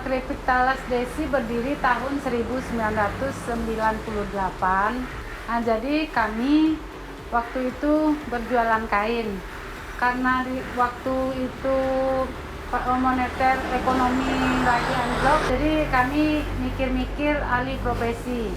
Keripik Talas Desi berdiri tahun 1998. Nah, jadi kami waktu itu berjualan kain. Karena waktu itu moneter ekonomi lagi anjlok, jadi kami mikir-mikir alih profesi.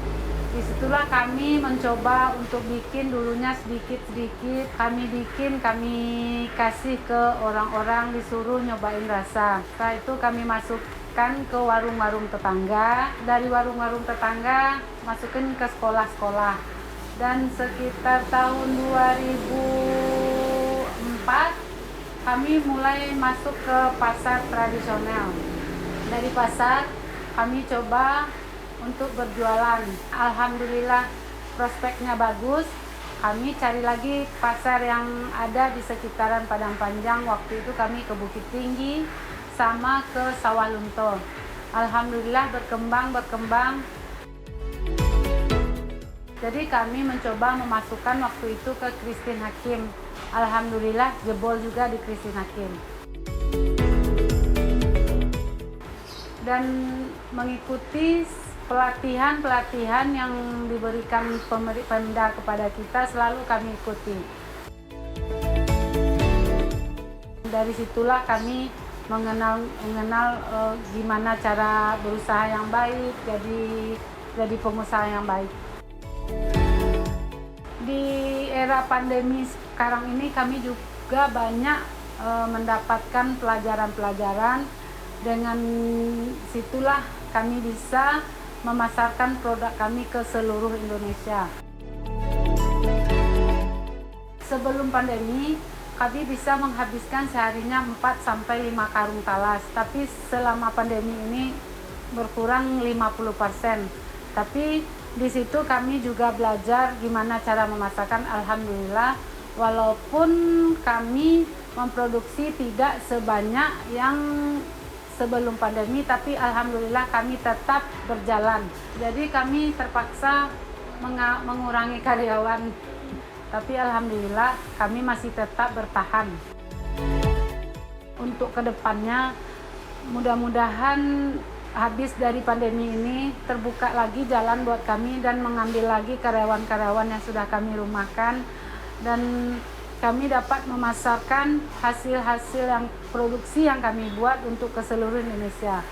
Disitulah kami mencoba untuk bikin dulunya sedikit-sedikit. Kami kasih ke orang-orang, disuruh nyobain rasa. Setelah itu kami masukkan ke warung-warung tetangga. Dari warung-warung tetangga masukin ke sekolah-sekolah. Dan sekitar tahun 2004 kami mulai masuk ke pasar tradisional. Dari pasar kami coba untuk berjualan. Alhamdulillah prospeknya bagus. Kami cari lagi pasar yang ada di sekitaran Padang Panjang. Waktu itu kami ke Bukit Tinggi sama ke Sawah Lunto. Alhamdulillah berkembang. Jadi kami mencoba memasukkan waktu itu ke Christine Hakim. Alhamdulillah jebol juga di Christine Hakim. Dan mengikuti pelatihan yang diberikan Pemda kepada kita selalu kami ikuti. Dari situlah kami mengenal gimana cara berusaha yang baik, jadi pengusaha yang baik. Di era pandemi sekarang ini kami juga banyak mendapatkan pelajaran-pelajaran. Dengan situlah kami bisa memasarkan produk kami ke seluruh Indonesia. Sebelum pandemi, kami bisa menghabiskan seharinya 4-5 karung talas. Tapi selama pandemi ini berkurang 50%. Tapi di situ kami juga belajar gimana cara memasarkan. Alhamdulillah, walaupun kami memproduksi tidak sebanyak yang sebelum pandemi, tapi alhamdulillah kami tetap berjalan. Jadi kami terpaksa mengurangi karyawan, tapi alhamdulillah kami masih tetap bertahan. Untuk kedepannya, mudah-mudahan habis dari pandemi ini terbuka lagi jalan buat kami dan mengambil lagi karyawan-karyawan yang sudah kami rumahkan, dan kami dapat memasarkan hasil-hasil yang produksi yang kami buat untuk ke seluruh Indonesia.